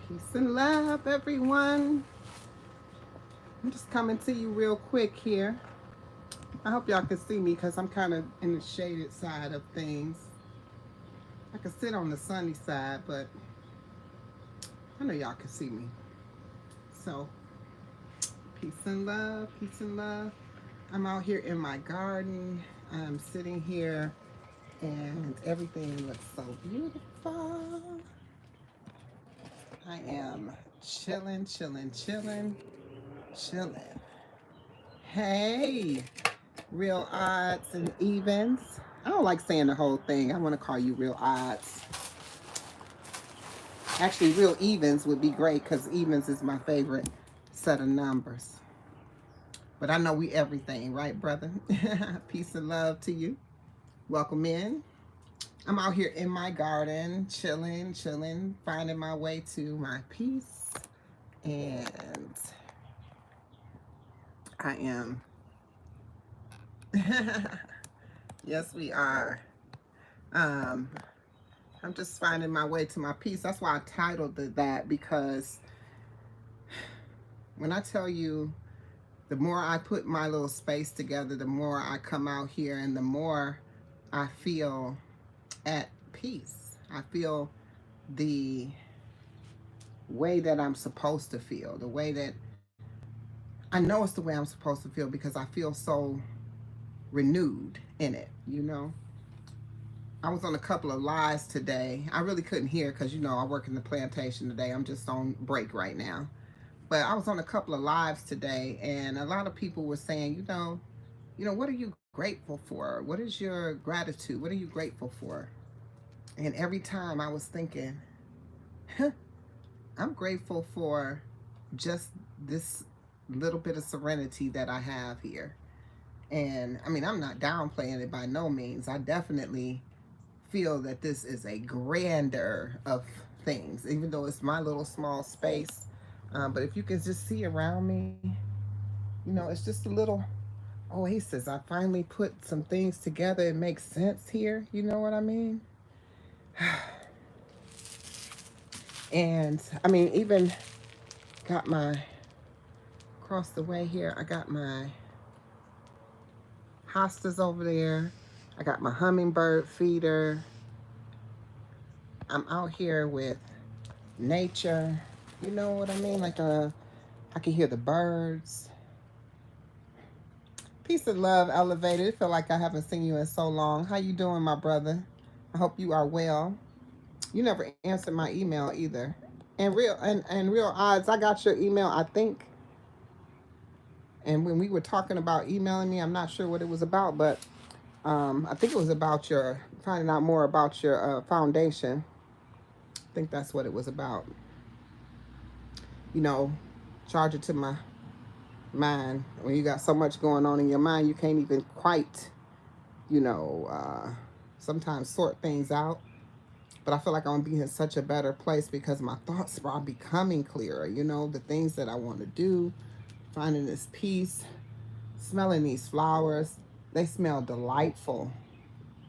Peace and love, everyone. I'm just coming to you real quick here. I hope y'all can see me because I'm kind of in the shaded side of things. I can sit on the sunny side, but I know y'all can see me. So, peace and love, peace and love. I'm out here in my garden. I'm sitting here and everything looks so beautiful. I am chilling, chilling, chilling, chilling. Hey, real odds and evens. I don't like saying the whole thing. I want to call you real odds. Actually, real evens would be great because evens is my favorite set of numbers. But I know we everything, right, brother? Peace and love to you. Welcome in. I'm out here in my garden, chilling, chilling, finding my way to my peace. And I am. Yes, we are. I'm just finding my way to my peace. That's why I titled it that, because when I tell you, the more I put my little space together, the more I come out here and the more I feel at peace. I feel the way that I'm supposed to feel, the way that I know it's the way I'm supposed to feel because I feel so renewed in it, you know? I was on a couple of lives today. I really couldn't hear because, you know, I work in the plantation today. I'm just on break right now. But I was on a couple of lives today, and a lot of people were saying, what are you grateful for? What is your gratitude? What are you grateful for? And every time I was thinking, I'm grateful for just this little bit of serenity that I have here. And I mean, I'm not downplaying it by no means. I definitely feel that this is a grander of things, even though it's my little small space. But if you can just see around me, it's just a little oasis. I finally put some things together. It makes sense here. You know what I mean? And I mean, even got my, across the way here, I got my hostas over there. I got my hummingbird feeder. I'm out here with nature. You know what I mean? Like I can hear the birds. Peace and love, elevated. I feel like I haven't seen you in so long. How you doing, my brother? I hope you are well. You never answered my email either. And real odds, I got your email, I think. And when we were talking about emailing me, I'm not sure what it was about, but I think it was about your finding out more about your foundation. I think that's what it was about. You know, charge it to my mind. When you got so much going on in your mind, you can't even quite, sometimes sort things out. But I feel like I'm being in such a better place because my thoughts are becoming clearer. The things that I want to do, finding this peace, smelling these flowers. They smell delightful.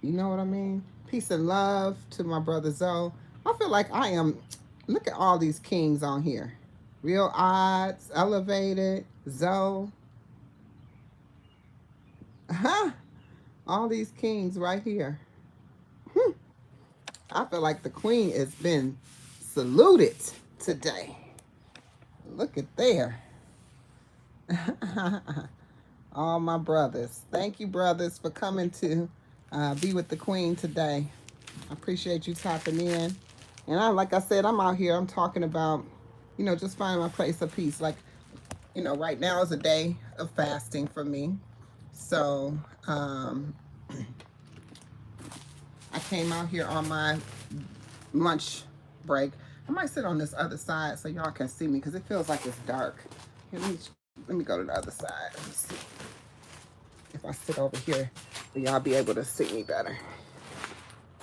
You know what I mean? Peace and love to my brother Zoe. I feel like I am, look at all these kings on here. Real odds, elevated, Zoe. Huh? All these kings right here. I feel like the queen has been saluted today. Look at there. All my brothers. Thank you, brothers, for coming to be with the queen today. I appreciate you tapping in. And like I said, I'm out here. I'm talking about, just finding my place of peace. Like, right now is a day of fasting for me. So I came out here on my lunch break. I might sit on this other side so y'all can see me because it feels like it's dark. Here, let me go to the other side. Let me see. If I sit over here, then y'all be able to see me better.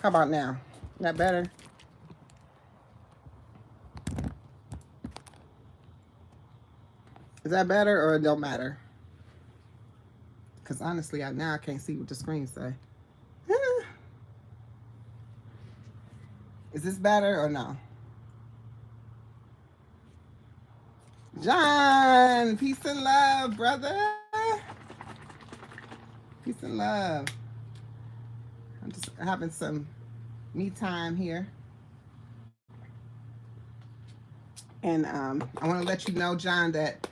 How about now? Is that better? Is that better or it don't matter? Because honestly, now I can't see what the screen say. Is this better or no? John, peace and love, brother. Peace and love. I'm just having some me time here. And I want to let you know, John, that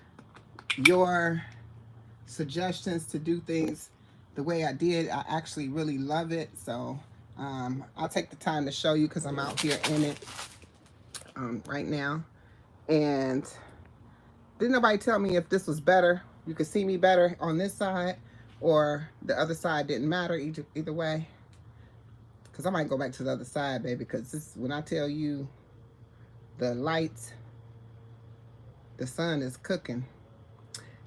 your suggestions to do things the way I did, I actually really love it. So I'll take the time to show you because I'm out here in it right now. And didn't nobody tell me if this was better. You could see me better on this side or the other side didn't matter either way. Because I might go back to the other side, baby, because this, when I tell you the lights, the sun is cooking.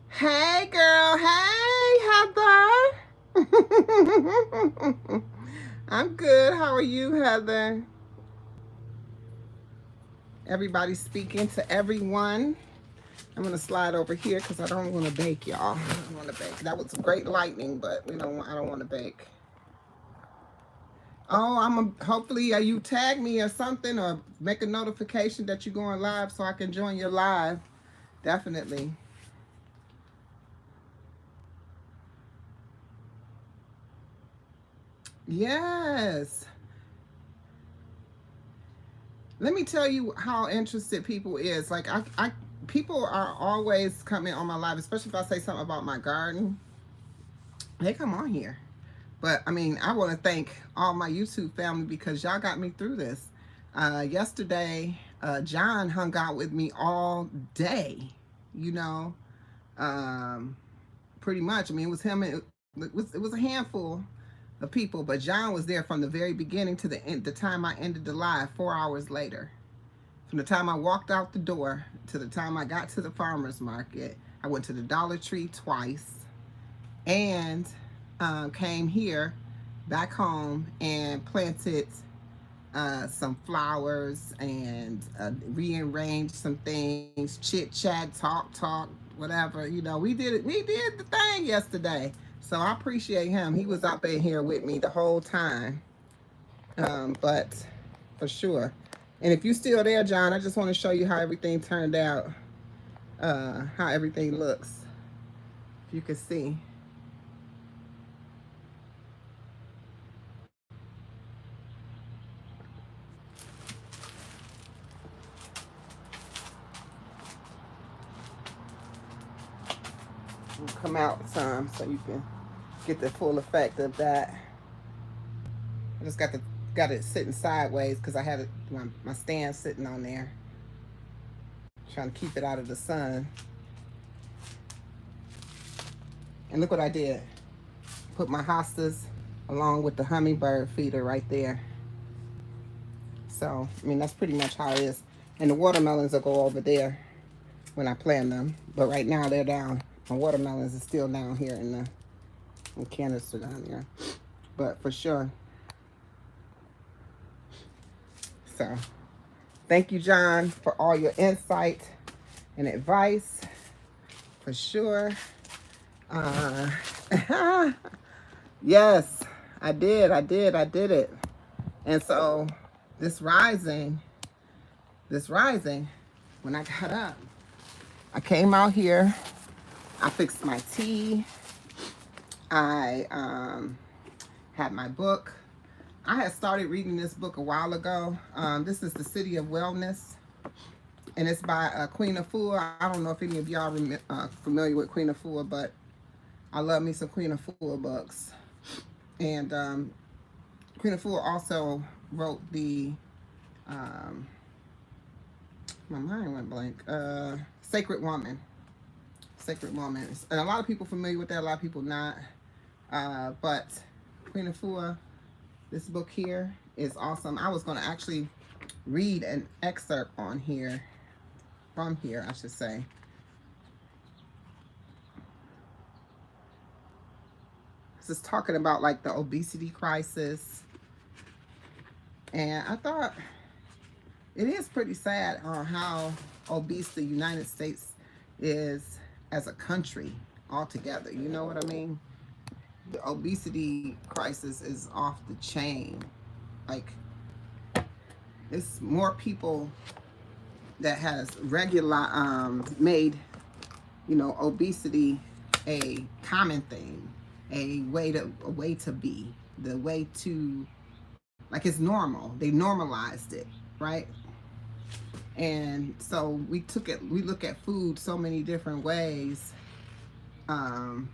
Hey, girl. Hey, Heather. I'm good. How are you, Heather? Everybody's speaking to everyone. I'm going to slide over here because I don't want to bake, y'all. I don't want to bake. That was great lightning, but I don't want to bake. Oh, hopefully you tag me or something or make a notification that you're going live so I can join your live. Definitely. Yes. Let me tell you how interested people is. Like people are always coming on my live, especially if I say something about my garden. They come on here. But I mean, I want to thank all my YouTube family because y'all got me through this. Yesterday, John hung out with me all day, you know, pretty much. I mean, it was him. It was a handful of people, but John was there from the very beginning to the end, the time I ended the live 4 hours later. From the time I walked out the door to the time I got to the farmer's market. I went to the Dollar Tree twice and came here back home and planted some flowers and rearranged some things, chit chat, talk, whatever. You know, we did the thing yesterday. So I appreciate him. He was up in here with me the whole time. But for sure. And if you're still there, John, I just want to show you how everything turned out, how everything looks. If you can see. Come out some so you can get the full effect of that. I just got it sitting sideways because I had it, my stand sitting on there, trying to keep it out of the sun. And look what I did. Put my hostas along with the hummingbird feeder right there. So, I mean, that's pretty much how it is. And the watermelons will go over there when I plant them. But right now they're down. My watermelons are still down here in the canister down there. But for sure. So, thank you, John, for all your insight and advice. For sure. Yes, I did it. And so this rising, when I got up, I came out here, I fixed my tea, I had my book. I had started reading this book a while ago. This is The City of Wellness, and it's by Queen Afua. I don't know if any of y'all familiar with Queen Afua, but I love me some Queen Afua books. And Queen Afua also wrote the, my mind went blank, Sacred Woman. Sacred Woman. And a lot of people familiar with that, a lot of people not. But Queen Afua, this book here is awesome. I was going to actually read an excerpt on here, from here, I should say. This is talking about like the obesity crisis. And I thought it is pretty sad on how obese the United States is as a country altogether. You know what I mean? The obesity crisis is off the chain. Like, it's more people that has regular made, you know, obesity a common thing, a way to be, the way to, like, it's normal. They normalized it, right? And so we look at food so many different ways. Um,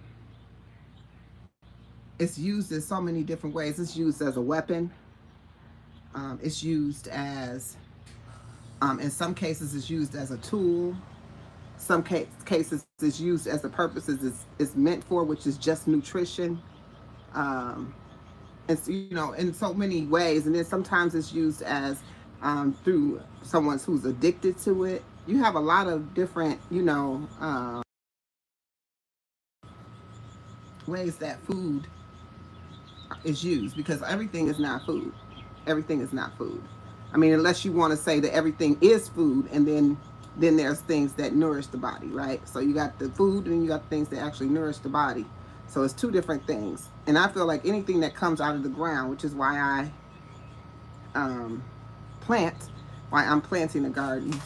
it's used in so many different ways. It's used as a weapon. It's used as, in some cases, it's used as a tool. Some cases it's used as the purposes is meant for, which is just nutrition. Um, it's, you know, in so many ways. And then sometimes it's used as, through someone who's addicted to it. You have a lot of different, you know, ways that food is used, because everything is not food. Everything is not food. I mean, unless you want to say that everything is food, and then there's things that nourish the body, right? So you got the food, and you got things that actually nourish the body. So it's two different things. And I feel like anything that comes out of the ground, which is why I plant, why I'm planting a garden,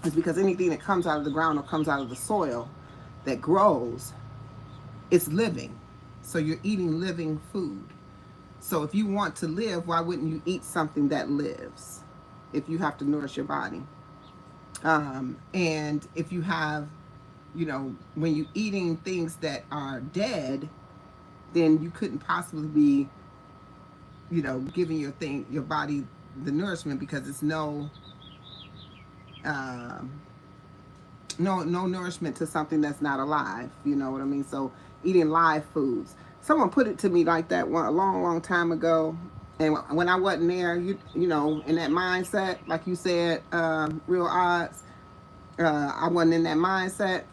is because anything that comes out of the ground or comes out of the soil that grows, it's living. So you're eating living food. So if you want to live, why wouldn't you eat something that lives if you have to nourish your body? And if you have, you know, when you're eating things that are dead, then you couldn't possibly be, you know, giving your body the nourishment, because it's um, no nourishment to something that's not alive. You know what I mean? So eating live foods. Someone put it to me like that a long time ago, and when I wasn't there, you know, in that mindset, like you said, real odds. I wasn't in that mindset.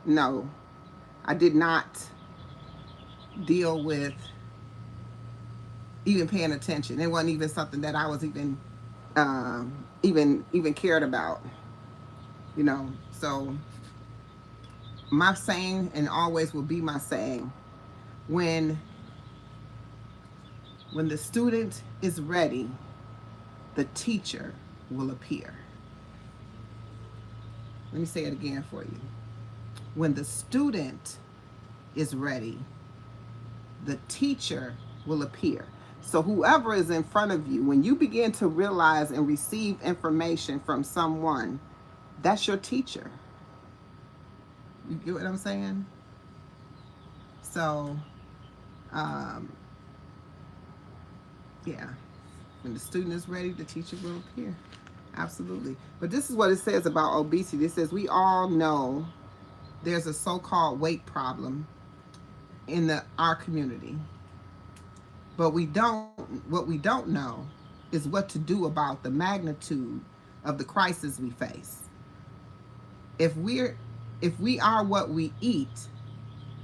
No, I did not deal with even paying attention. It wasn't even something that I was even cared about. You know, so my saying, and always will be my saying, when when the student is ready, the teacher will appear. Let me say it again for you. When the student is ready, the teacher will appear. So whoever is in front of you, when you begin to realize and receive information from someone, that's your teacher. You get what I'm saying? So, um, yeah. When the student is ready, the teacher will appear. Absolutely. But this is what it says about obesity. It says we all know there's a so-called weight problem in our community. But what we don't know is what to do about the magnitude of the crisis we face. If we are what we eat,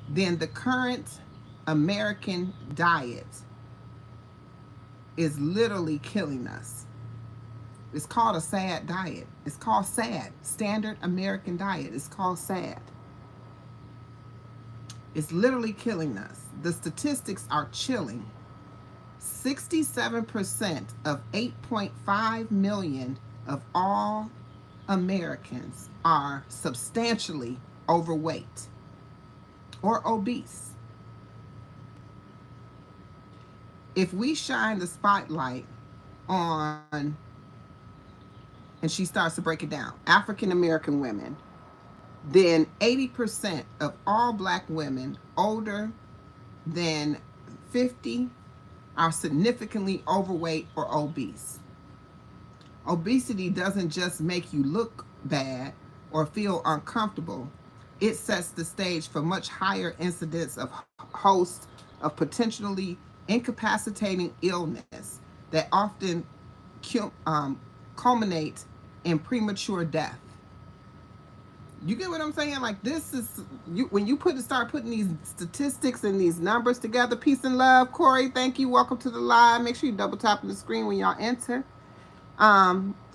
then the current American diet is literally killing us. It's called a SAD diet. It's called SAD, Standard American Diet. It's called SAD. It's literally killing us. The statistics are chilling. 67% of 8.5 million of all Americans are substantially overweight or obese. If we shine the spotlight on, and she starts to break it down, African American women, then 80% of all black women older than 50 are significantly overweight or obese. Obesity doesn't just make you look bad or feel uncomfortable. It sets the stage for much higher incidence of hosts of potentially incapacitating illness that often culminate in premature death. You get what I'm saying? Like, this is when you start putting these statistics and these numbers together. Peace and love, Corey. Thank you. Welcome to the live. Make sure you double tap on the screen when y'all enter.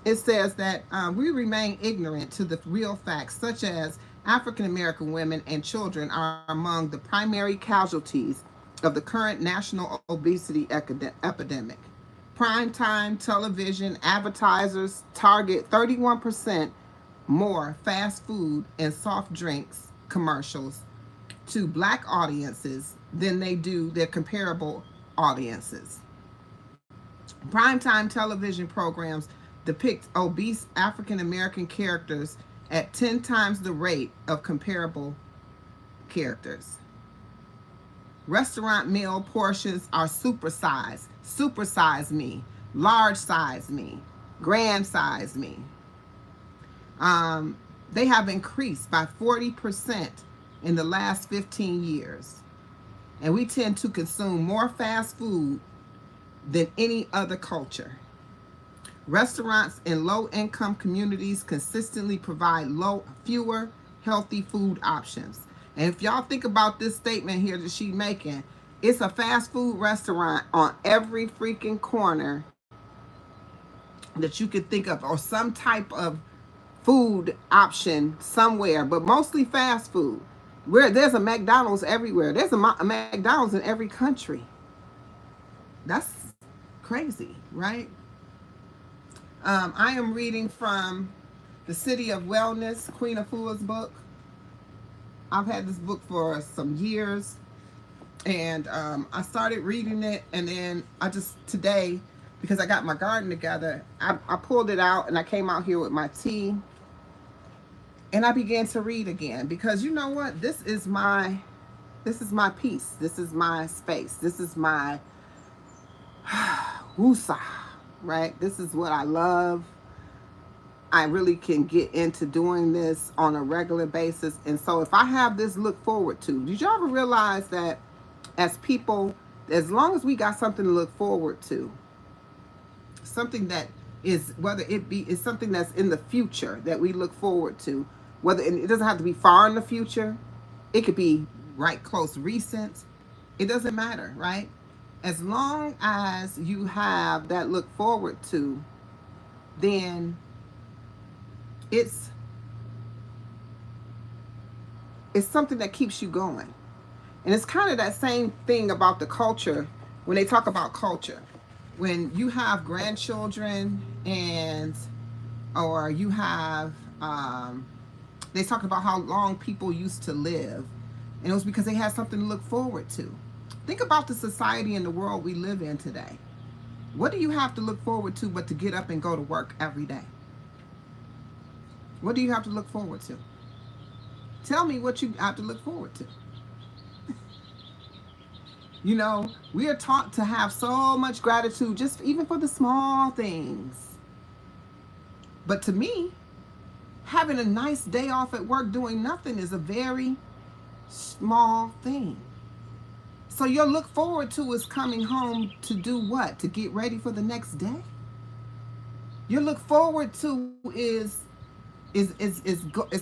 It says that we remain ignorant to the real facts, such as African American women and children are among the primary casualties of the current national obesity epidemic. Primetime television advertisers target 31% more fast food and soft drinks commercials to black audiences than they do their comparable audiences. Primetime television programs depict obese African American characters at 10 times the rate of comparable characters. Restaurant meal portions are supersize me, large size me, grand size me. They have increased by 40% in the last 15 years. And we tend to consume more fast food than any other culture. Restaurants in low-income communities consistently provide fewer healthy food options. And if y'all think about this statement here that she's making, it's a fast food restaurant on every freaking corner that you could think of, or some type of food option somewhere, but mostly fast food. Where there's a McDonald's everywhere. There's a McDonald's in every country. That's crazy, right? I am reading from The City of Wellness, Queen Afua's book. I've had this book for some years, and I started reading it, and then today, because I got my garden together, I pulled it out, and I came out here with my tea, and I began to read again, because you know what? This is my peace. This is my space. This is my woosah, right? This is what I love. I really can get into doing this on a regular basis. And so if I have this look forward to, did you ever realize that as people, as long as we got something to look forward to, something that is, whether it be, is something that's in the future that we look forward to, whether, and it doesn't have to be far in the future, it could be right close recent, it doesn't matter, right? As long as you have that look forward to, then it's something that keeps you going. And it's kind of that same thing about the culture when they talk about culture. When you have grandchildren or you have, they talk about how long people used to live. And it was because they had something to look forward to. Think about the society and the world we live in today. What do you have to look forward to but to get up and go to work every day? What do you have to look forward to? Tell me what you have to look forward to. You know, we are taught to have so much gratitude just even for the small things. But to me, having a nice day off at work doing nothing is a very small thing. So your look forward to is coming home to do what? To get ready for the next day? Your look forward to is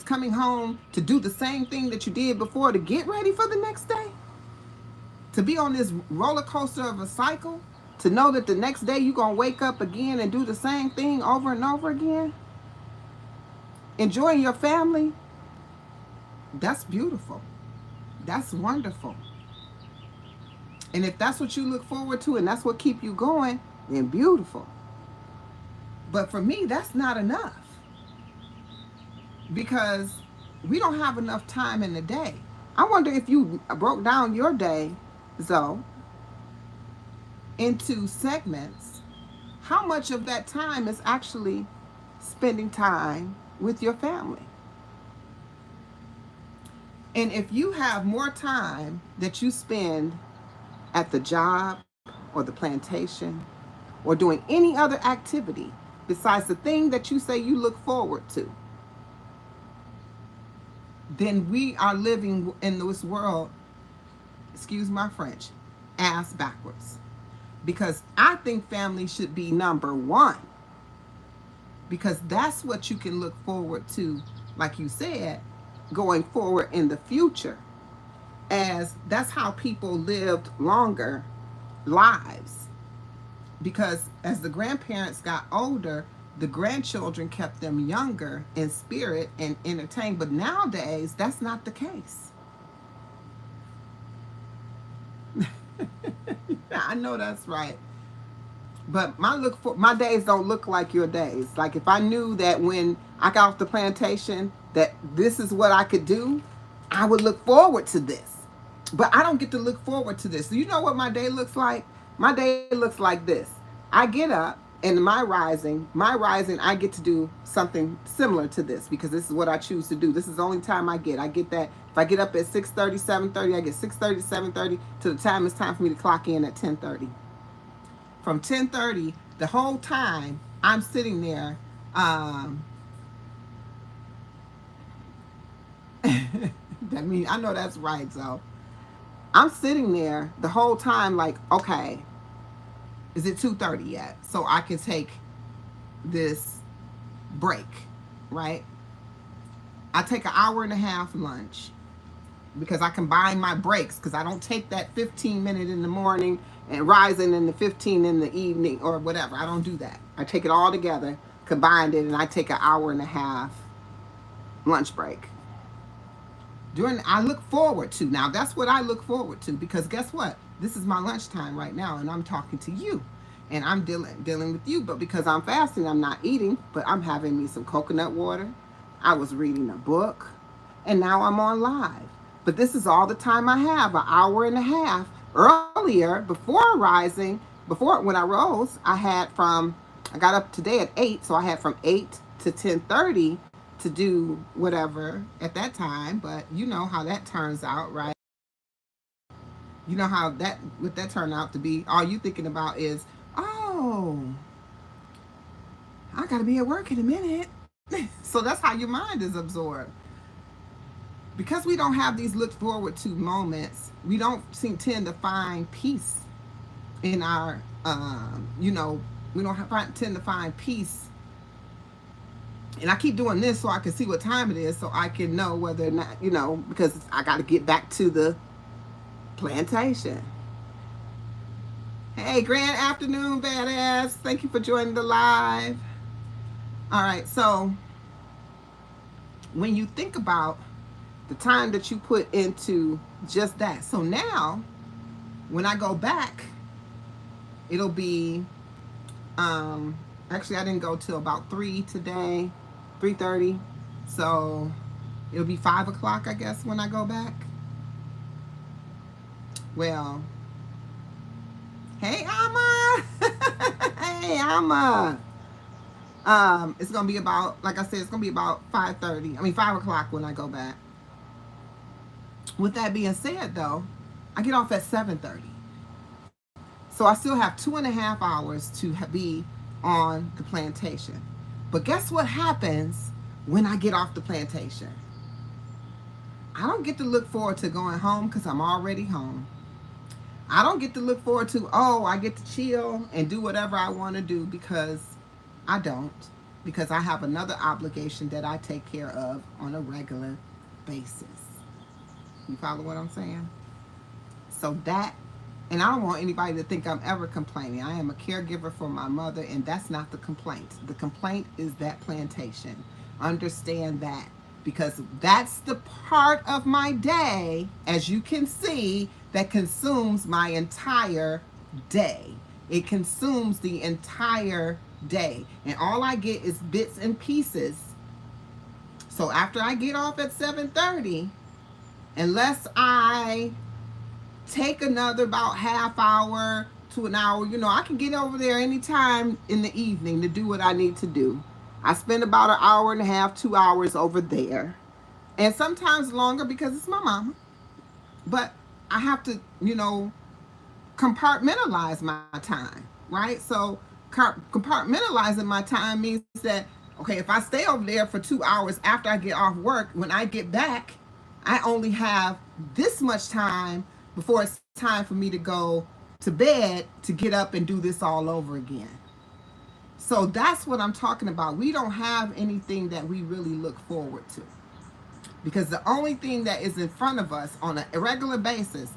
coming home to do the same thing that you did before to get ready for the next day? To be on this roller coaster of a cycle? To know that the next day you're going to wake up again and do the same thing over and over again? Enjoying your family? That's beautiful. That's wonderful. And if that's what you look forward to and that's what keep you going, then beautiful. But for me, that's not enough. Because we don't have enough time in the day. I wonder if you broke down your day, Zoe, into segments, how much of that time is actually spending time with your family? And if you have more time that you spend at the job or the plantation or doing any other activity besides the thing that you say you look forward to, then we are living in this world, excuse my French, ass backwards. Because I think family should be number one. Because that's what you can look forward to, like you said, going forward in the future. As that's how people lived longer lives. Because as the grandparents got older, the grandchildren kept them younger in spirit and entertained. But nowadays, that's not the case. I know that's right. But my days don't look like your days. Like if I knew that when I got off the plantation that this is what I could do, I would look forward to this. But I don't get to look forward to this. So you know what my day looks like? My day looks like this. I get up and my rising, I get to do something similar to this because this is what I choose to do. This is the only time I get. I get that if I get up at 6:30, 7:30, I get 6:30, 7:30 to the time it's time for me to clock in at 10:30. From 10:30, the whole time I'm sitting there. That means I know that's right. So I'm sitting there the whole time, like, okay, is it 2:30 yet? So I can take this break, right? I take an hour and a half lunch because I combine my breaks because I don't take that 15-minute in the morning and rising in the 15 in the evening or whatever. I don't do that. I take it all together, combined it, and I take an hour and a half lunch break. I look forward to, now that's what I look forward to because guess what? This is my lunchtime right now and I'm talking to you and I'm dealing with you, but because I'm fasting, I'm not eating, but I'm having me some coconut water. I was reading a book and now I'm on live. But this is all the time I have, an hour and a half. Earlier, before rising, before when I rose, I got up today at 8, so I had from 8 to 10:30 to do whatever at that time, but you know how that turns out, right? You know how that what that turned out to be. All you thinking about is, oh, I gotta be at work in a minute. So that's how your mind is absorbed. Because we don't have these look forward to moments, we don't tend to find peace in our, we don't tend to find peace. And I keep doing this so I can see what time it is so I can know whether or not, because I got to get back to the plantation. Hey, grand afternoon, badass. Thank you for joining the live. All right, so when you think about the time that you put into just that, so now when I go back, it'll be, actually I didn't go till about 3 today, 3:30, so it'll be 5 o'clock, I guess, when I go back. Well, hey, Amma. Hey, Amma. It's gonna be about, like I said, it's gonna be about 5 o'clock when I go back. With that being said, though, I get off at 7:30, so I still have 2.5 hours to be on the plantation. But guess what happens when I get off the plantation? I don't get to look forward to going home because I'm already home. I don't get to look forward to, oh, I get to chill and do whatever I want to do because I don't. Because I have another obligation that I take care of on a regular basis. You follow what I'm saying? So that, and I don't want anybody to think I'm ever complaining. I am a caregiver for my mother, and that's not the complaint. The complaint is that plantation. Understand that. Because that's the part of my day, as you can see, that consumes my entire day. It consumes the entire day. And all I get is bits and pieces. So after I get off at 7:30, unless I take another about half hour to an hour, I can get over there anytime in the evening to do what I need to do. I spend about an hour and a half, 2 hours over there. And sometimes longer because it's my mama. But I have to, compartmentalize my time, right? So compartmentalizing my time means that, okay, if I stay over there for 2 hours after I get off work, when I get back, I only have this much time before it's time for me to go to bed to get up and do this all over again. So that's what I'm talking about. We don't have anything that we really look forward to. Because the only thing that is in front of us on a regular basis,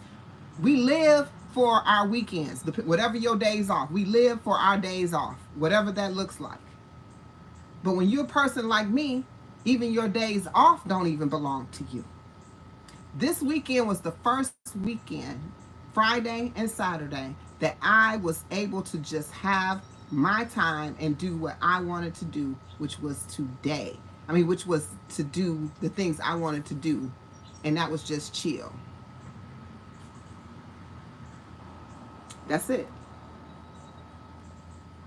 we live for our weekends, whatever your days off. We live for our days off, whatever that looks like. But when you're a person like me, even your days off don't even belong to you. This weekend was the first weekend, Friday and Saturday, that I was able to just have my time and do what I wanted to do, which was today. I mean, which was to do the things I wanted to do, and that was just chill. That's it.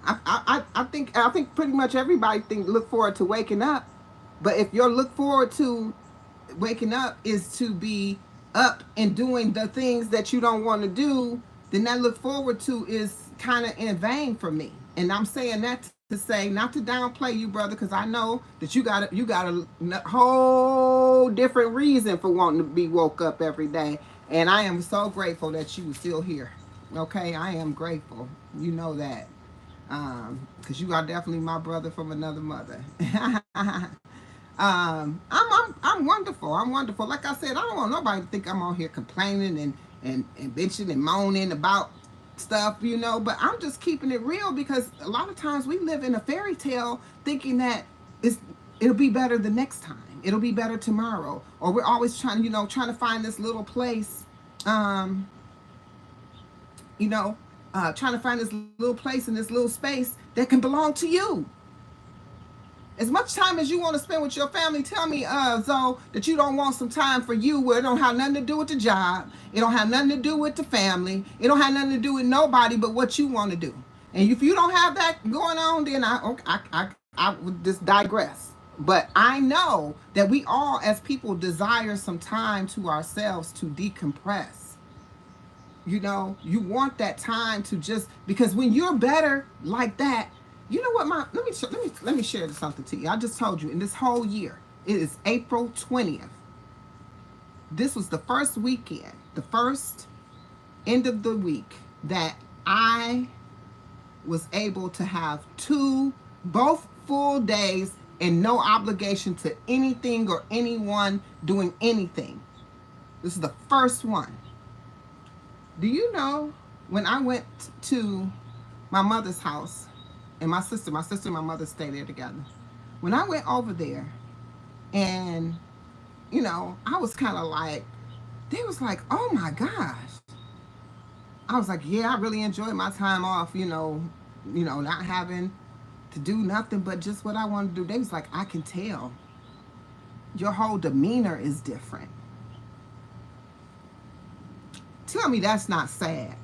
I think pretty much everybody look forward to waking up, but if your look forward to waking up is to be up and doing the things that you don't want to do, then that look forward to is kind of in vain for me. And I'm saying that to say, not to downplay you, brother, because I know that you got a whole different reason for wanting to be woke up every day. And I am so grateful that you were still here. Okay, I am grateful. You know that. Because you are definitely my brother from another mother. I'm wonderful. I'm wonderful. Like I said, I don't want nobody to think I'm on here complaining and bitching and moaning about stuff, you know. But I'm just keeping it real because a lot of times we live in a fairy tale thinking that it'll be better the next time. It'll be better tomorrow. Or we're always trying to find this little place, you know, trying to find this little place in this little space that can belong to you. As much time as you want to spend with your family, tell me, Zoe, that you don't want some time for you where it don't have nothing to do with the job. It don't have nothing to do with the family. It don't have nothing to do with nobody but what you want to do. And if you don't have that going on, then I would just digress. But I know that we all, as people, desire some time to ourselves to decompress. You know, you want that time to just, because when you're better like that, you know what, let me share something to you. I just told you, in this whole year, it is April 20th. This was the first weekend, the first end of the week that I was able to have both full days and no obligation to anything or anyone doing anything. This is the first one. Do you know, when I went to my mother's house, and my sister and my mother stay there together. When I went over there, and, you know, I was kind of like, they was like, oh my gosh. I was like, yeah, I really enjoyed my time off, not having to do nothing but just what I wanted to do. They was like, I can tell. Your whole demeanor is different. Tell me that's not sad.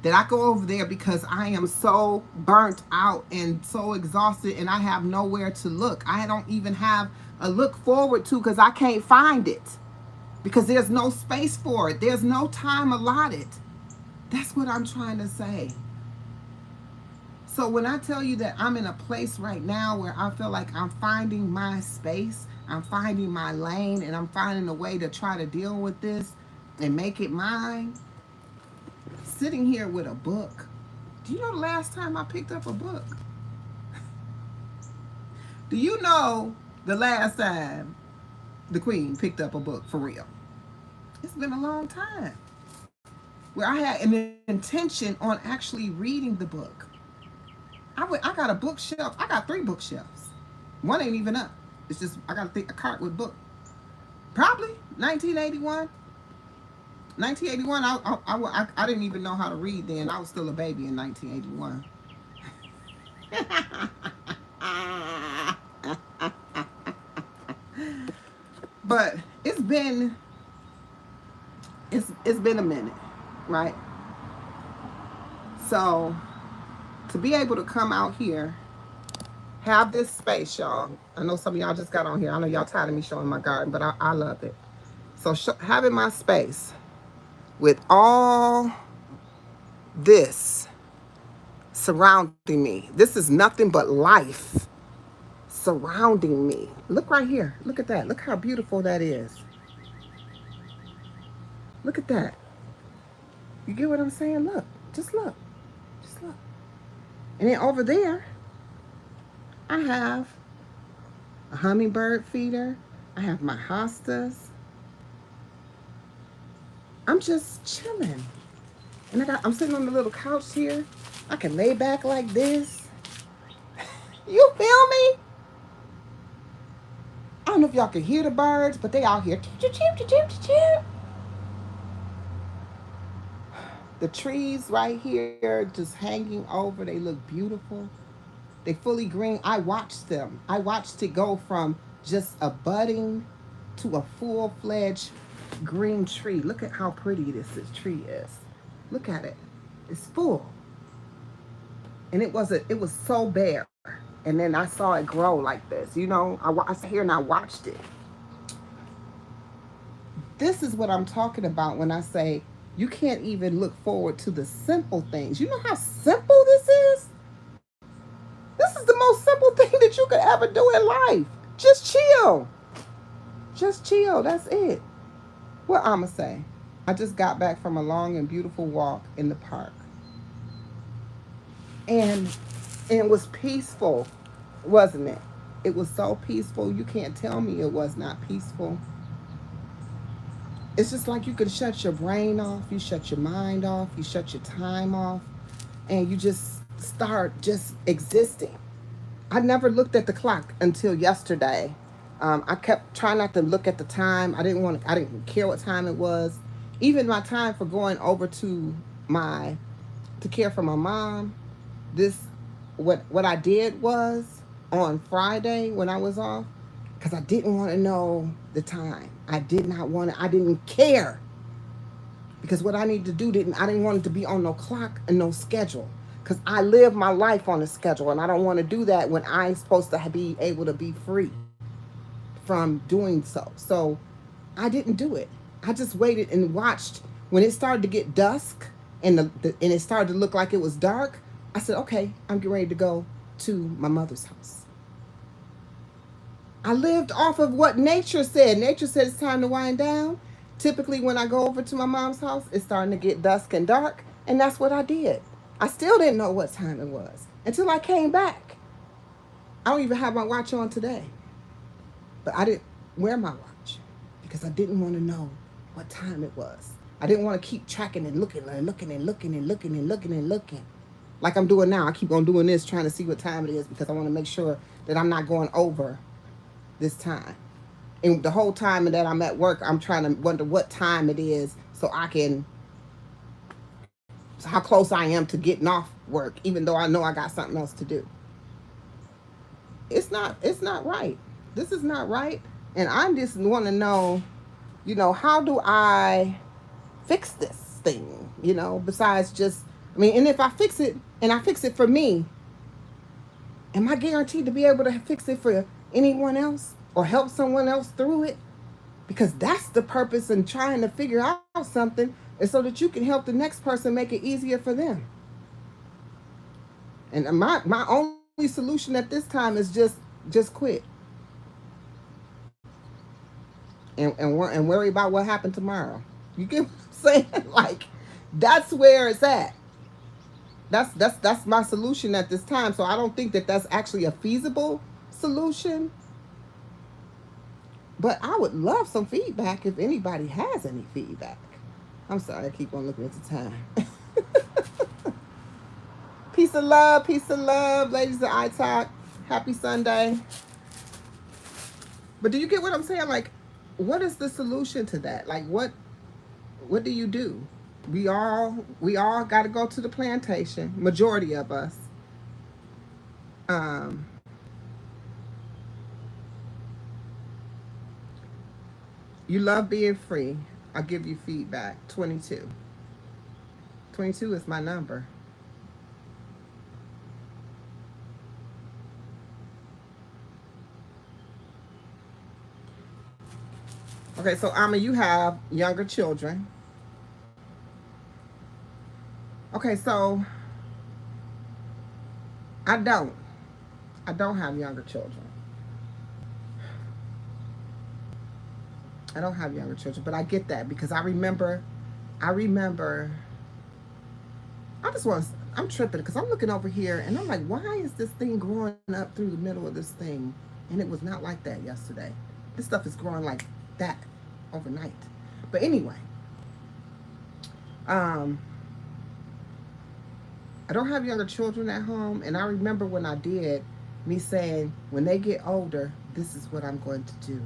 That I go over there because I am so burnt out and so exhausted and I have nowhere to look. I don't even have a look forward to because I can't find it. Because there's no space for it. There's no time allotted. That's what I'm trying to say. So when I tell you that I'm in a place right now where I feel like I'm finding my space, I'm finding my lane, and I'm finding a way to try to deal with this and make it mine, sitting here with a book. Do you know the last time I picked up a book? Do you know the last time the Queen picked up a book for real? It's been a long time. Where I had an intention on actually reading the book. I got a bookshelf. I got 3 bookshelves. One ain't even up. It's just, I got a cart with book. Probably 1981. 1981, I didn't even know how to read then. I was still a baby in 1981. But it's been a minute, right? So to be able to come out here, have this space, y'all. I know some of y'all just got on here. I know y'all tired of me showing my garden, but I love it. So having my space with all this surrounding me. This is nothing but life surrounding me. Look right here. Look at that. Look how beautiful that is. Look at that. You get what I'm saying? Look. Just look. Just look. And then over there, I have a hummingbird feeder. I have my hostas. I'm just chilling. And I'm sitting on the little couch here. I can lay back like this. You feel me? I don't know if y'all can hear the birds, but they out here. The trees right here just hanging over, they look beautiful. They fully green. I watched them. I watched it go from just a budding to a full-fledged green tree. Look at how pretty this tree is. Look at it. It's full. And it was so bare. And then I saw it grow like this. You know, I sat here and I watched it. This is what I'm talking about when I say you can't even look forward to the simple things. You know how simple this is? This is the most simple thing that you could ever do in life. Just chill. Just chill. That's it. What I'ma say? I just got back from a long and beautiful walk in the park. And it was peaceful, wasn't it? It was so peaceful. You can't tell me it was not peaceful. It's just like you can shut your brain off, you shut your mind off, you shut your time off, and you just start just existing. I never looked at the clock until yesterday. I kept trying not to look at the time. I didn't care what time it was. Even my time for going over to care for my mom. What I did was on Friday when I was off, because I didn't want to know the time. I didn't care. Because what I need to do I didn't want it to be on no clock and no schedule. Because I live my life on a schedule, and I don't want to do that when I'm supposed to be able to be free from doing so. So I didn't do it. I just waited and watched. When it started to get dusk and it started to look like it was dark, I said, okay, I'm getting ready to go to my mother's house. I lived off of what nature said. Nature said it's time to wind down. Typically, when I go over to my mom's house, it's starting to get dusk and dark, and that's what I did. I still didn't know what time it was until I came back. I don't even have my watch on today. But I didn't wear my watch because I didn't want to know what time it was. I didn't want to keep tracking and looking and looking and looking and looking and looking and looking. Like I'm doing now. I keep on doing this, trying to see what time it is because I want to make sure that I'm not going over this time. And the whole time that I'm at work, I'm trying to wonder what time it is so how close I am to getting off work, even though I know I got something else to do. It's not right. This is not right. And I just want to know, how do I fix this thing, besides and if I fix it and I fix it for me, am I guaranteed to be able to fix it for anyone else or help someone else through it? Because that's the purpose in trying to figure out something, is so that you can help the next person make it easier for them. And my only solution at this time is just quit. And worry about what happened tomorrow. You get what I'm saying? Like, that's where it's at. That's my solution at this time. So I don't think that that's actually a feasible solution. But I would love some feedback if anybody has any feedback. I'm sorry, I keep on looking at the time. Peace of love, ladies of iTalk. Happy Sunday. But do you get what I'm saying? Like, what is the solution to that? Like, what do you do? We all got to go to the plantation. Majority of us. You love being free. I'll give you feedback. 22. 22 is my number. Okay, so Amma, you have younger children. Okay, so I don't have younger children. I don't have younger children, but I get that because I remember, I'm tripping because I'm looking over here and I'm like, why is this thing growing up through the middle of this thing? And it was not like that yesterday. This stuff is growing like that overnight. But anyway, I don't have younger children at home, and I remember when I did, me saying, when they get older, this is what I'm going to do.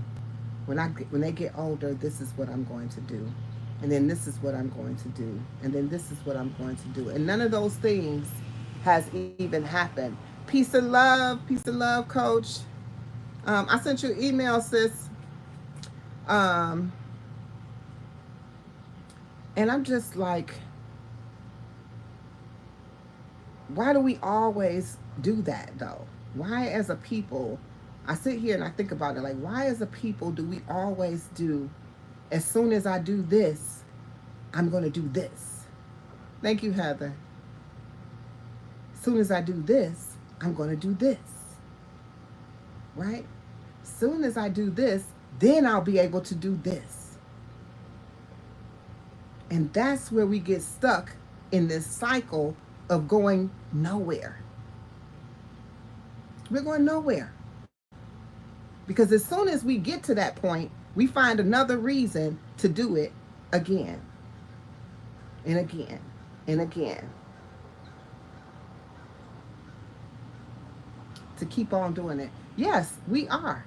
When they get older, this is what I'm going to do. And then this is what I'm going to do. And then this is what I'm going to do. And none of those things has even happened. Peace of love, coach. I sent you an email, sis. Um, and I'm just like, why do we always do that though? Why as a people, I sit here and I think about it like, why as a people do we always do, as soon as I do this, I'm going to do this? Thank you, Heather. As soon as I do this, I'm going to do this. Right? As soon as I do this, then I'll be able to do this. And that's where we get stuck in this cycle of going nowhere. We're going nowhere. Because as soon as we get to that point, we find another reason to do it again and again and again. To keep on doing it. Yes, we are.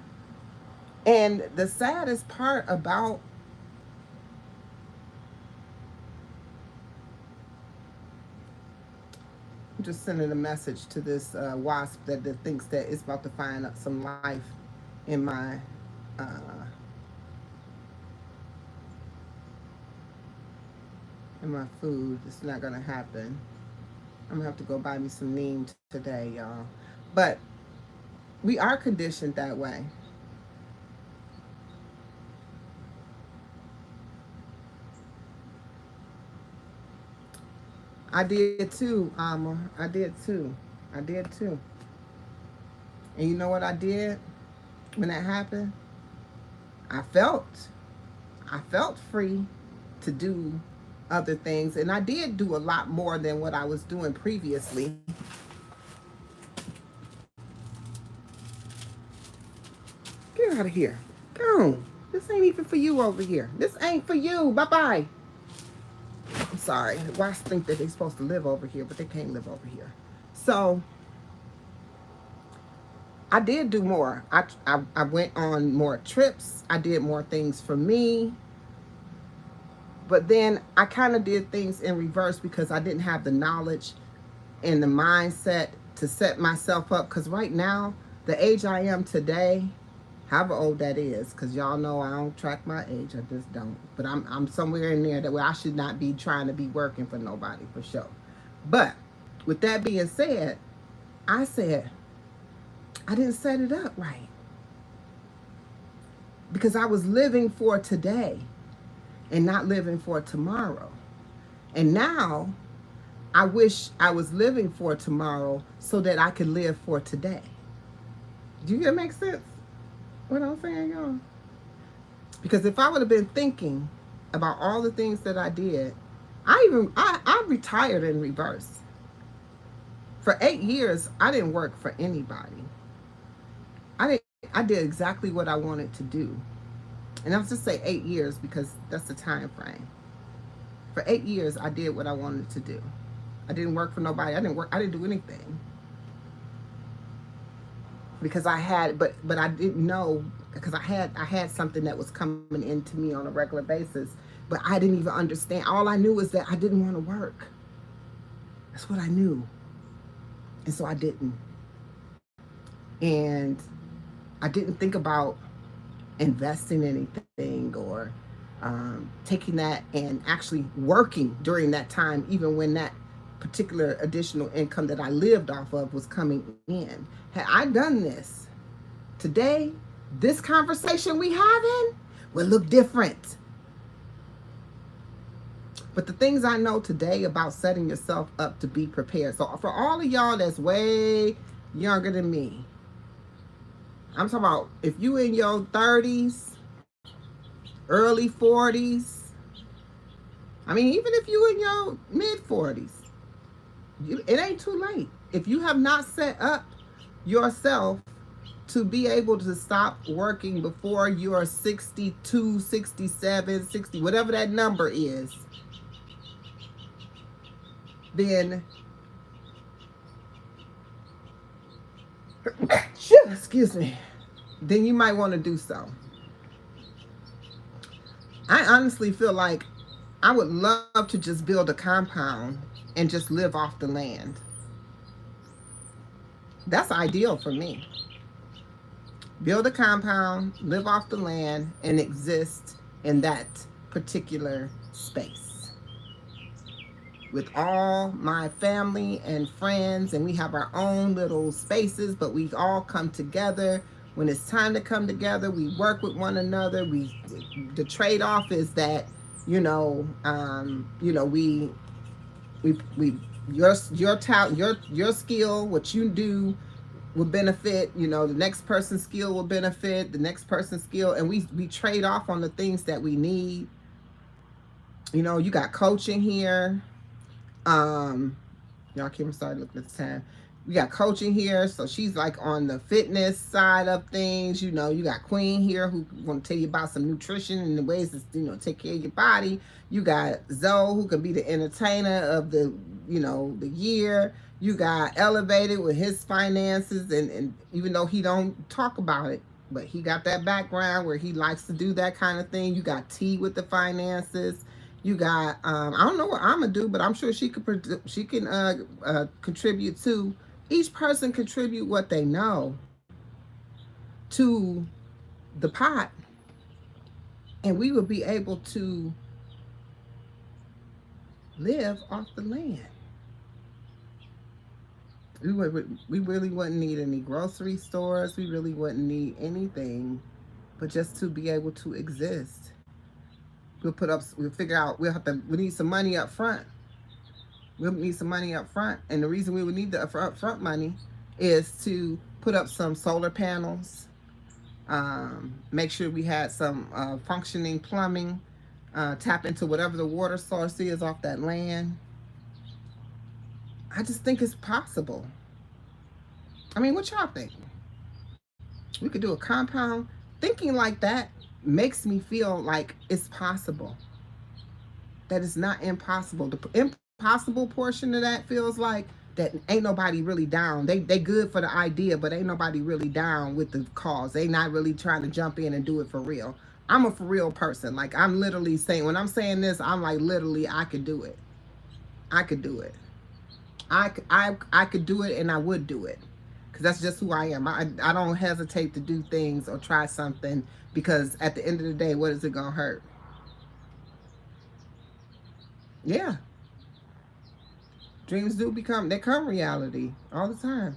And the saddest part about I'm just sending a message to this wasp that thinks that it's about to find some life in uh, my food. It's not gonna happen. I'm gonna have to go buy me some neem today, y'all. But we are conditioned that way. I did too, Alma. I did too. I did too. And you know what I did when that happened? I felt free to do other things. And I did do a lot more than what I was doing previously. Get out of here. Go. This ain't even for you over here. This ain't for you. Bye-bye. I'm sorry. The wasps think that they're supposed to live over here, but they can't live over here. So I did do more. I went on more trips. I did more things for me. But then I kind of did things in reverse because I didn't have the knowledge and the mindset to set myself up. Because right now, the age I am today, however old that is, because y'all know I don't track my age. I just don't. But I'm somewhere in there that where I should not be trying to be working for nobody, for sure. But with that being said, I said, I didn't set it up right. Because I was living for today and not living for tomorrow. And now I wish I was living for tomorrow so that I could live for today. Do you hear make sense? What I'm saying, y'all? Because if I would have been thinking about all the things that I did, I retired in reverse. For 8 years, I didn't work for anybody. I did exactly what I wanted to do. And I'll just say 8 years because that's the time frame. For 8 years, I did what I wanted to do. I didn't work for nobody. I didn't do anything. Because I had, but I didn't know, because I had something that was coming into me on a regular basis, but I didn't even understand. All I knew is that I didn't want to work. That's what I knew. And so I didn't. And I didn't think about investing anything or taking that and actually working during that time, even when that particular additional income that I lived off of was coming in. Had I done this today, this conversation we having would look different. But the things I know today about setting yourself up to be prepared. So for all of y'all that's way younger than me, I'm talking about if you in your 30s, early 40s, I mean, even if you in your mid 40s, it ain't too late. If you have not set up yourself to be able to stop working before you're 62, 67, 60, whatever that number is, then, excuse me, then you might want to do so. I honestly feel like I would love to just build a compound and just live off the land. That's ideal for me. Build a compound, live off the land, and exist in that particular space with all my family and friends, and we have our own little spaces, but we all come together. When it's time to come together, we work with one another. The trade-off is that, we your talent, your skill, what you do will benefit. The next person's skill will benefit the next person's skill, and we trade off on the things that we need. You got coaching here. um Y'all keep started looking at the time. We got coaching here, so she's like on the fitness side of things. You got Queen here who want to tell you about some nutrition and the ways to take care of your body. You got Zoe who can be the entertainer of the year. You got Elevated with his finances, and even though he don't talk about it, but he got that background where he likes to do that kind of thing. You got T with the finances. You got I don't know what I'm gonna do, but I'm sure she can contribute too. Each person contribute what they know to the pot, and we will be able to live off the land. We really wouldn't need any grocery stores. We really wouldn't need anything, but just to be able to exist. We'll figure out, we need some money up front. We'll need some money up front. And the reason we would need the upfront money is to put up some solar panels, make sure we had some functioning plumbing, tap into whatever the water source is off that land. I just think it's possible. I mean, what y'all think? We could do a compound. Thinking like that makes me feel like it's possible. That it's not impossible. The impossible portion of that feels like that ain't nobody really down. They good for the idea, but ain't nobody really down with the cause. They not really trying to jump in and do it for real. I'm a for real person. Like, I'm literally saying, when I'm saying this, I'm like, literally, I could do it. I could do it. I could do it, and I would do it. Because that's just who I am. I don't hesitate to do things or try something, because at the end of the day, what is it going to hurt? Yeah. Dreams they come reality all the time.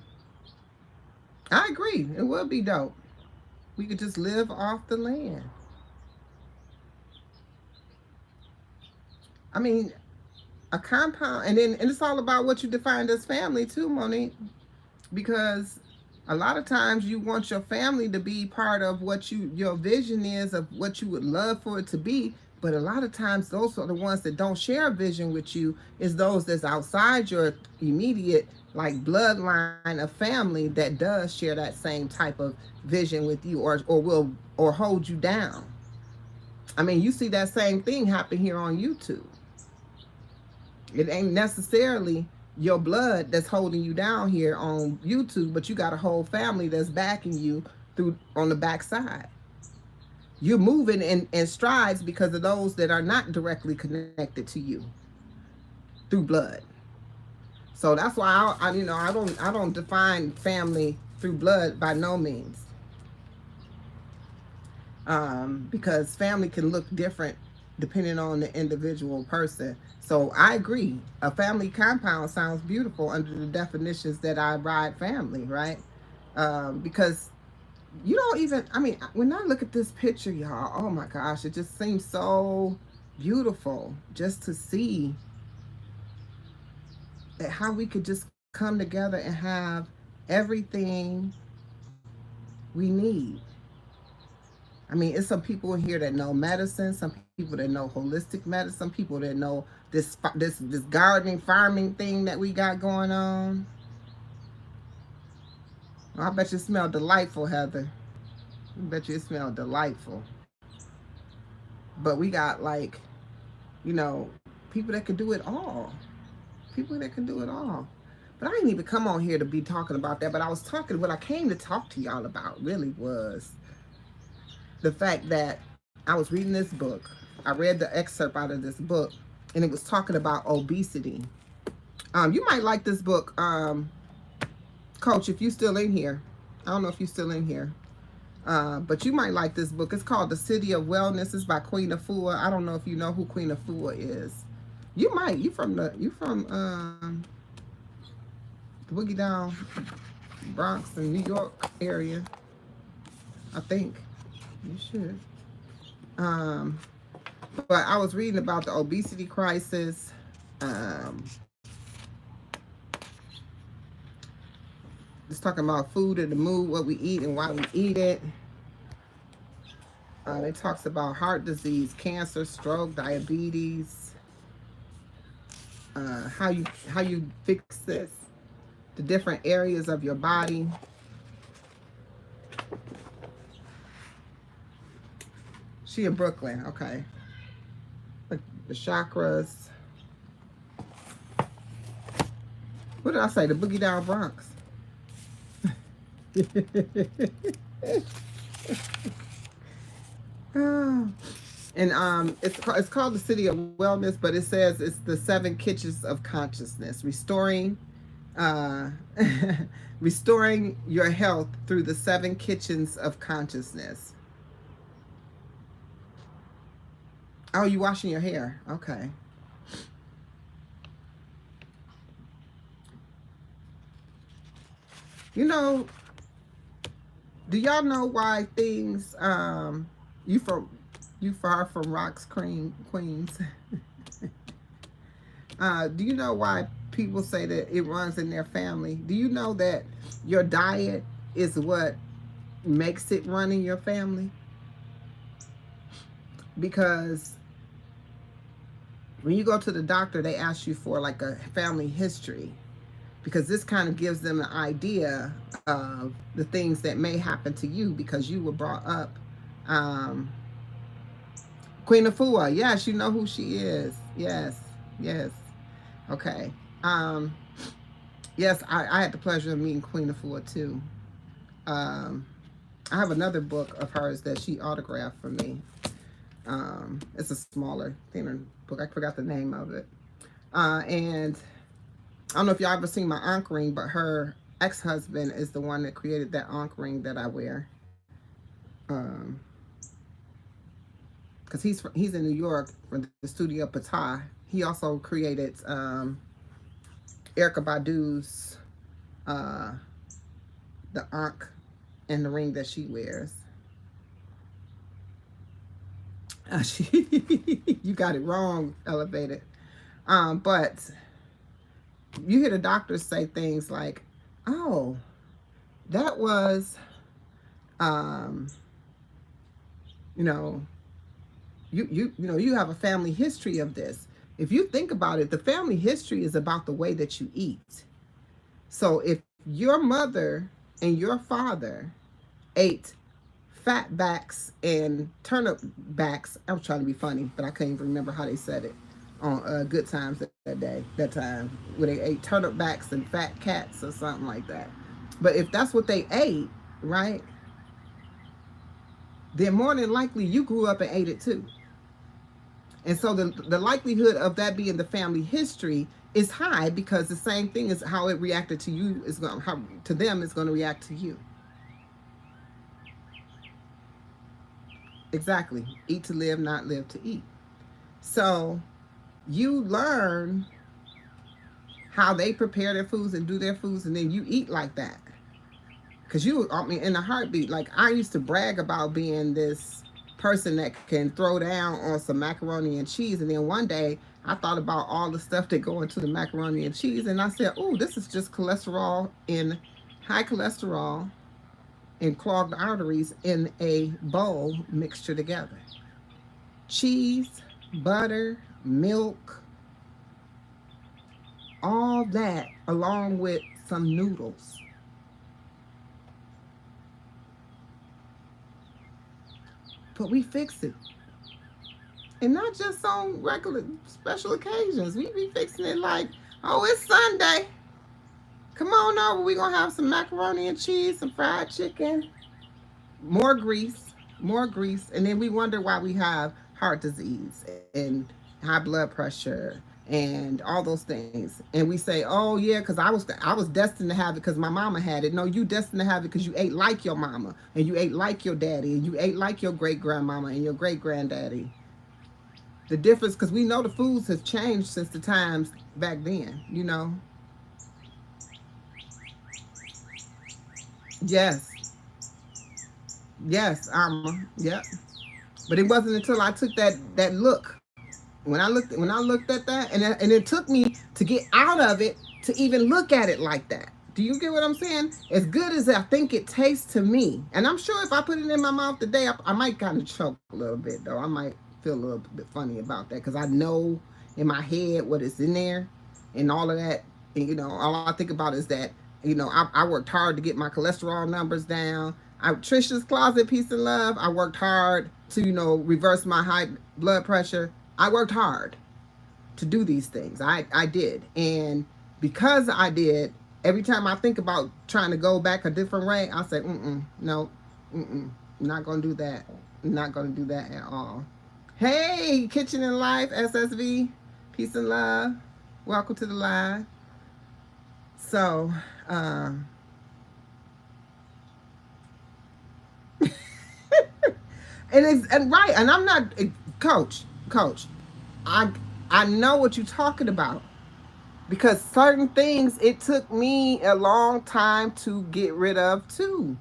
I agree. It would be dope. We could just live off the land. I mean, a compound, and it's all about what you define as family too, Monique. Because a lot of times you want your family to be part of what your vision is of what you would love for it to be. But a lot of times those are the ones that don't share a vision with you, is those that's outside your immediate like bloodline of family that does share that same type of vision with you, or hold you down. I mean, you see that same thing happen here on YouTube. It ain't necessarily your blood that's holding you down here on YouTube, but you got a whole family that's backing you through on the backside. You're moving in strides because of those that are not directly connected to you through blood. So that's why I don't define family through blood by no means, because family can look different depending on the individual person. So I agree. A family compound sounds beautiful under the definitions that I ride family, right? Because you don't even, I mean, when I look at this picture, y'all, oh my gosh, it just seems so beautiful just to see that how we could just come together and have everything we need. I mean, it's some people in here that know medicine, some people that know holistic medicine, some people that know this gardening, farming thing that we got going on. I bet you it smell delightful, Heather. I bet you it smell delightful. But we got people that can do it all. People that can do it all. But I didn't even come on here to be talking about that. But what I came to talk to y'all about really was the fact that I was reading this book. I read the excerpt out of this book, and it was talking about obesity. You might like this book, Coach, if you still in here. I don't know if you still in here. But you might like this book. It's called The City of Wellness. It's by Queen Afua. I don't know if you know who Queen Afua is. You might. You from the Boogie Down Bronx and New York area. I think. You should. But I was reading about the obesity crisis. It's talking about food and the mood, what we eat and why we eat it. It talks about heart disease, cancer, stroke, diabetes, how you fix this, the different areas of your body. She in Brooklyn, okay. The chakras. What did I say? The Boogie Down Bronx. And it's called The City of Wellness, but it says it's the 7 kitchens of consciousness, restoring restoring your health through the 7 kitchens of consciousness. Oh, you washing your hair? Okay. You know, do y'all know why things you far from rocks, queens? Do you know why people say that it runs in their family? Do you know that your diet is what makes it run in your family? Because when you go to the doctor, they ask you for like a family history, because this kind of gives them an idea of the things that may happen to you because you were brought up. Queen Afua, yes, you know who she is. Yes, yes. Okay. Yes, I had the pleasure of meeting Queen Afua too. I have another book of hers that she autographed for me. It's a smaller, thinner book. I forgot the name of it. And I don't know if y'all ever seen my ankh ring, but her ex-husband is the one that created that ankh ring that I wear. Because he's in New York for the studio Patah. He also created Erykah Badu's the ankh and the ring that she wears. You got it wrong, Elevated. But you hear the doctors say things like, oh, that was, you know, you have a family history of this. If you think about it, the family history is about the way that you eat. So if your mother and your father ate fat backs and turnip backs, I was trying to be funny, but I couldn't even remember how they said it on Good Times that time, where they ate turnip backs and fat cats or something like that. But if that's what they ate, right, then more than likely you grew up and ate it too. And so the likelihood of that being the family history is high, because the same thing is how it reacted to you is going to them is going to react to you. Exactly. Eat to live, not live to eat. So you learn how they prepare their foods and do their foods, and then you eat like that. Because in a heartbeat, like I used to brag about being this person that can throw down on some macaroni and cheese, and then one day I thought about all the stuff that go into the macaroni and cheese, and I said, oh, this is just cholesterol in high cholesterol and clogged arteries in a bowl mixture together. Cheese, butter, milk, all that along with some noodles. But we fix it. And not just on regular special occasions. We be fixing it like, oh, it's Sunday. Come on over. We're going to have some macaroni and cheese, some fried chicken, more grease. And then we wonder why we have heart disease and high blood pressure and all those things, and we say, oh yeah, because I was destined to have it because my mama had it. No, you destined to have it because you ate like your mama, and you ate like your daddy, and you ate like your great grandmama and your great granddaddy. The difference, because we know the foods have changed since the times back then, you know. Yes, yes, yep. But it wasn't until I took that look. When I looked at that, and it took me to get out of it to even look at it like that. Do you get what I'm saying? As good as I think it tastes to me, and I'm sure if I put it in my mouth today, I might kind of choke a little bit though. I might feel a little bit funny about that because I know in my head what is in there and all of that. And all I think about is that I worked hard to get my cholesterol numbers down. Trisha's Closet, peace and love. I worked hard to reverse my high blood pressure. I worked hard to do these things. I did. And because I did, every time I think about trying to go back a different way, I say, no, not going to do that. Not going to do that at all. Hey, Kitchen and Life, SSV, peace and love. Welcome to the live. So, and right, and I'm not coach. I I know what you're talking about because certain things it took me a long time to get rid of too.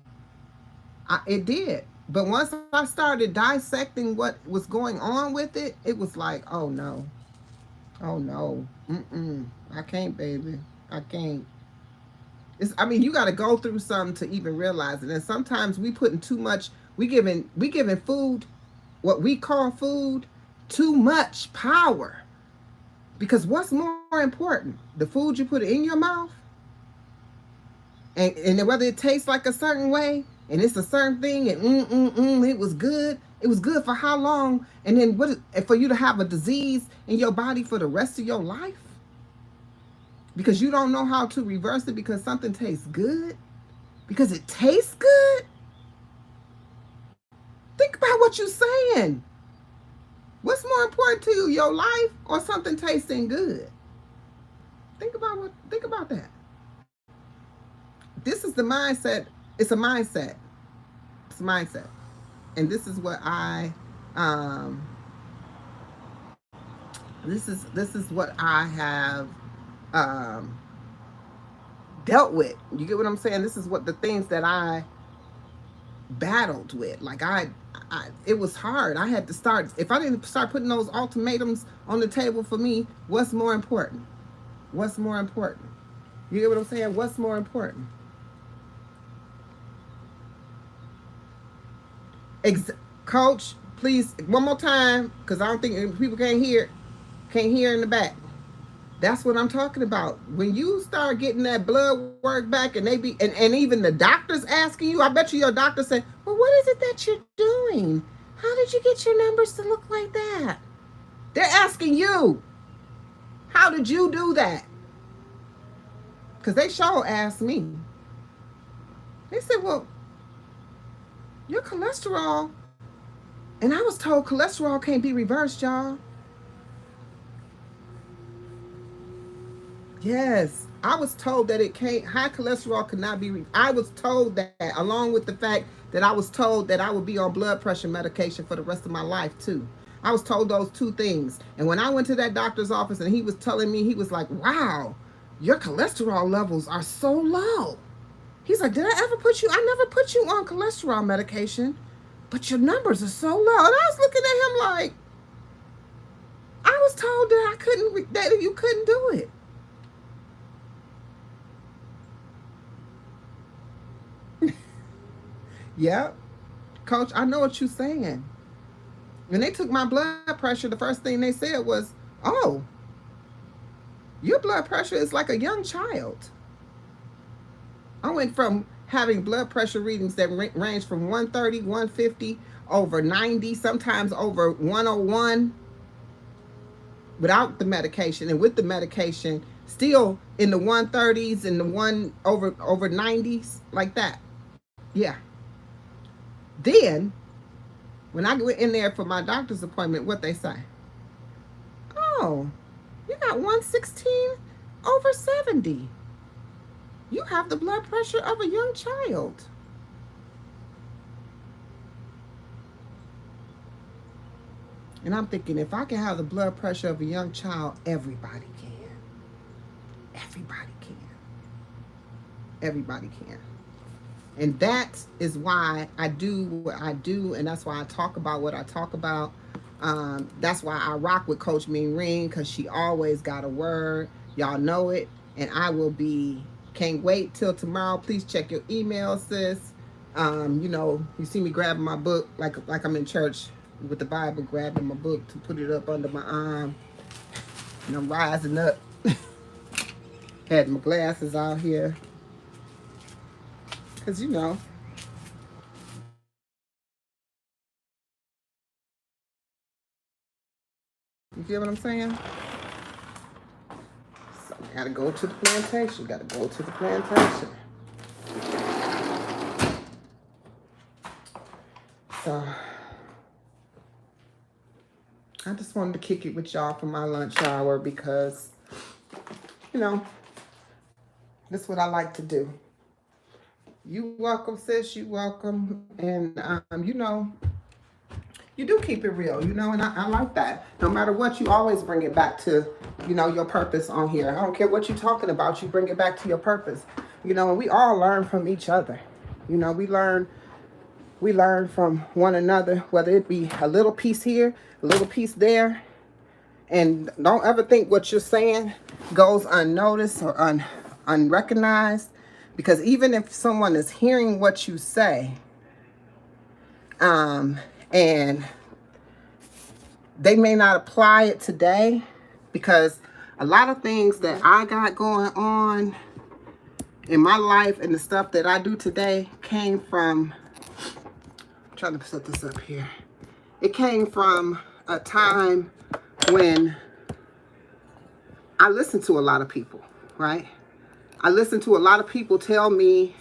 It did. But once I started dissecting what was going on with it, it was like, oh no, oh no, I can't, baby, I can't. I mean, you got to go through something to even realize it. And sometimes we putting too much. We giving food, what we call food, too much power. Because what's more important, the food you put in your mouth, and whether it tastes like a certain way, and it's a certain thing, and it was good. It was good for how long? And then for you to have a disease in your body for the rest of your life? Because you don't know how to reverse it because something tastes good? Because it tastes good? Think about what you're saying. What's more important to you, your life or something tasting good? Think about that. This is the mindset. It's a mindset. It's a mindset. And this is what this is what I have dealt with. You get what I'm saying? This is what the things that I battled with. Like it was hard. I had to start. If I didn't start putting those ultimatums on the table for me, what's more important? What's more important? You get what I'm saying? What's more important? Coach, please, one more time, because I don't think people can't hear in the back. That's what I'm talking about. When you start getting that blood work back and and even the doctors asking you, I bet you your doctor said, well, what is it that you're doing? How did you get your numbers to look like that? They're asking you, how did you do that? Because they sure asked me. They said, well, your cholesterol, and I was told cholesterol can't be reversed, y'all. Yes, I was told that it can't. High cholesterol could not be. I was told that, along with the fact that I was told that I would be on blood pressure medication for the rest of my life too. I was told those two things. And when I went to that doctor's office and he was telling me, he was like, "Wow, your cholesterol levels are so low." He's like, "Did I ever put you? I never put you on cholesterol medication, but your numbers are so low." And I was looking at him like, I was told that I couldn't. That you couldn't do it. Yep. Coach, I know what you're saying. When they took my blood pressure, the first thing they said was, oh, your blood pressure is like a young child. I went from having blood pressure readings that range from 130, 150, over 90, sometimes over 101 without the medication, and with the medication, still in the 130s and the over 90s, like that. Yeah. Then When I went in there for my doctor's appointment, what they say? Oh, you got 116 over 70. You have the blood pressure of a young child. And I'm thinking, if I can have the blood pressure of a young child, everybody can. Everybody can. Everybody can. And that is why I do what I do, and that's why I talk about what I talk about. That's why I rock with Coach Norene, because she always got a word. Y'all know it. And I will be, can't wait till tomorrow. Please check your email, sis. You know, you see me grabbing my book like I'm in church with the Bible, grabbing my book to put it up under my arm. And I'm rising up. Had my glasses out here. Because, you know, you get what I'm saying? So I gotta go to the plantation. Gotta go to the plantation. So I just wanted to kick it with y'all for my lunch hour because, you know, that's what I like to do. You welcome, sis. You welcome. And, you know, you do keep it real, you know, and I like that. No matter what, you always bring it back to, you know, your purpose on here. I don't care what you're talking about. You bring it back to your purpose, you know, and we all learn from each other. You know, we learn from one another, whether it be a little piece here, a little piece there. And don't ever think what you're saying goes unnoticed or unrecognized, because even if someone is hearing what you say, and they may not apply it today, because a lot of things that I got going on in my life and the stuff that I do today came from, I'm trying to set this up here. It came from a time when I listened to a lot of people, right? I listened to a lot of people tell me,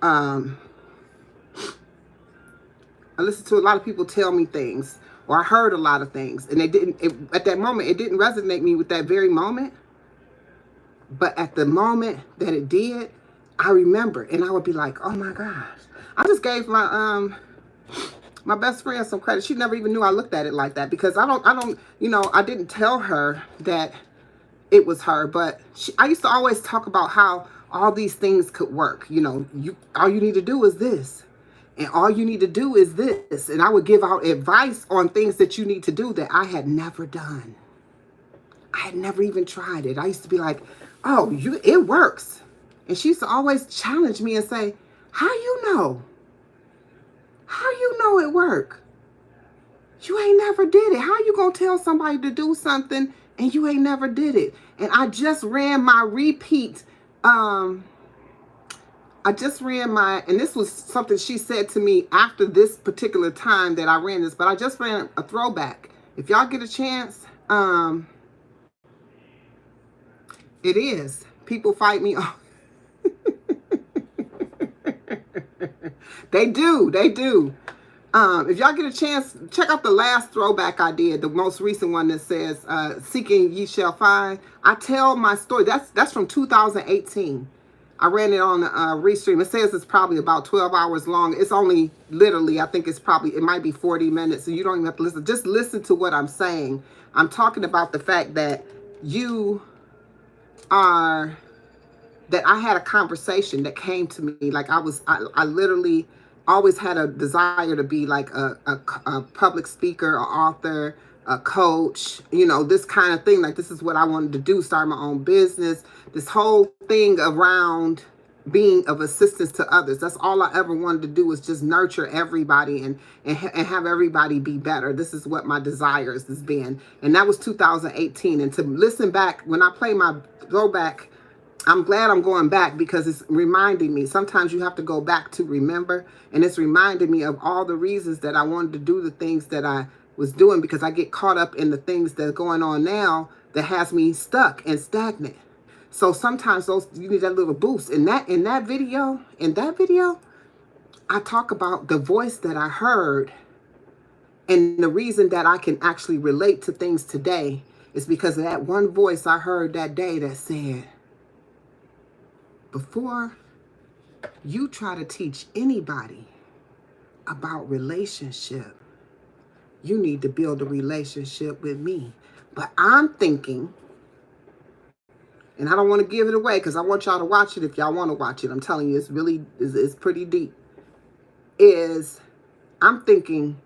I listened to a lot of people tell me things, or I heard a lot of things, and at that moment, it didn't resonate me with that very moment. But at the moment that it did, I remember, and I would be like, oh my gosh. I just gave my best friend some credit. She never even knew I looked at it like that, because I don't, you know, I didn't tell her that it was her, but I used to always talk about how all these things could work. You know, all you need to do is this, and all you need to do is this. And I would give out advice on things that you need to do that I had never done. I had never even tried it. I used to be like, oh, it works. And she used to always challenge me and say, how you know? How you know it work? You ain't never did it. How you gonna tell somebody to do something and you ain't never did it? And I just ran my repeat. And this was something she said to me after this particular time that I ran this, but I just ran a throwback. If y'all get a chance, it is. People fight me off. They do. If y'all get a chance, check out the last throwback I did, the most recent one that says, seeking ye shall find. I tell my story. That's from 2018. I ran it on Restream. It says it's probably about 12 hours long. It's only literally, I think it might be 40 minutes. So you don't even have to listen. Just listen to what I'm saying. I'm talking about the fact that that I had a conversation that came to me. Like I literally always had a desire to be like a public speaker, an author, a coach, you know, this kind of thing. Like, this is what I wanted to do, start my own business, this whole thing around being of assistance to others. That's all I ever wanted to do, was just nurture everybody and have everybody be better. This is what my desires has been. And that was 2018. And to listen back, when I play my throwback, I'm glad I'm going back, because it's reminding me. Sometimes you have to go back to remember. And it's reminding me of all the reasons that I wanted to do the things that I was doing, because I get caught up in the things that are going on now that has me stuck and stagnant. So sometimes you need that little boost. In that video, I talk about the voice that I heard And the reason that I can actually relate to things today is because of that one voice I heard that day that said, before you try to teach anybody about relationship, you need to build a relationship with me. But I'm thinking, and I don't want to give it away because I want y'all to watch it if y'all want to watch it. I'm telling you, it's pretty deep. I'm thinking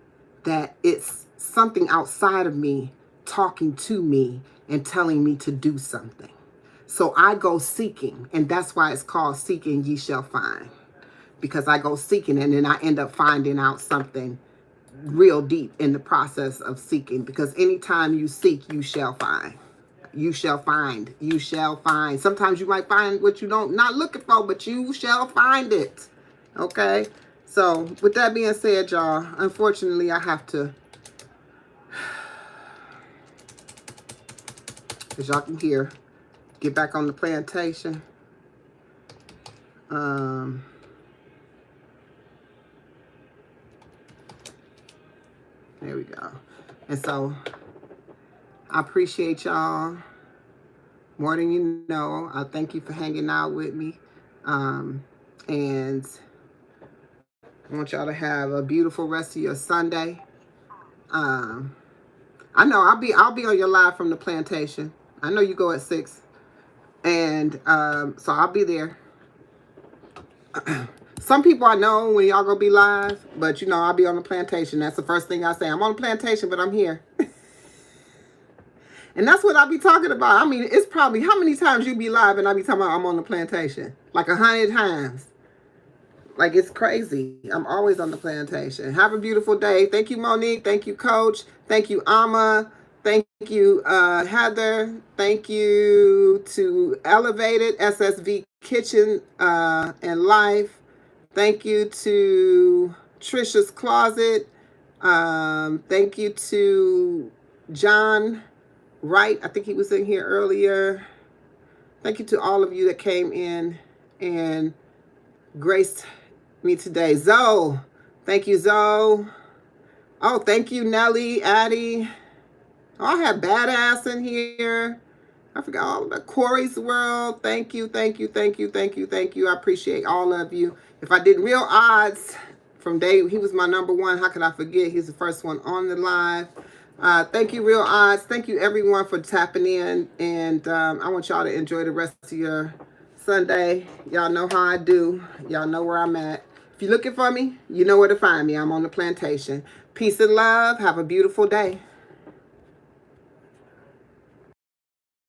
that it's something outside of me talking to me and telling me to do something. So I go seeking, and that's why it's called Seeking Ye Shall Find. Because I go seeking, and then I end up finding out something real deep in the process of seeking. Because anytime you seek, you shall find. You shall find. You shall find. Sometimes you might find what you don't not looking for, but you shall find it. Okay? So, with that being said, y'all, unfortunately, I have to, as y'all can hear, get back on the plantation. There we go. And so, I appreciate y'all more than you know. I thank you for hanging out with me. And I want y'all to have a beautiful rest of your Sunday. I know I'll be on your live from the plantation. I know you go at 6. And so I'll be there. Some people I know when y'all gonna be live, but you know, I'll be on the plantation. That's the first thing I say. I'm on the plantation, but I'm here. And that's what I be talking about. I mean, it's probably how many times you be live and I be talking about I'm on the plantation? Like 100 times. Like, it's crazy. I'm always on the plantation. Have a beautiful day. Thank you, Monique. Thank you, Coach. Thank you, Amma. Thank you, Heather. Thank you to Elevated, SSV Kitchen and Life. Thank you to Trisha's Closet. Thank you to John Wright. I think he was in here earlier. Thank you to all of you that came in and graced me today. Zoe. Thank you, Zoe. Oh, thank you, Nelly, Addie. Oh, I have Badass in here. I forgot all about Corey's World. Thank you, thank you, thank you, thank you, thank you. I appreciate all of you. If I did Real Odds from Dave, he was my #1. How could I forget? He's the first one on the live. Thank you, Real Odds. Thank you, everyone, for tapping in. And I want y'all to enjoy the rest of your Sunday. Y'all know how I do. Y'all know where I'm at. If you're looking for me, you know where to find me. I'm on the plantation. Peace and love. Have a beautiful day.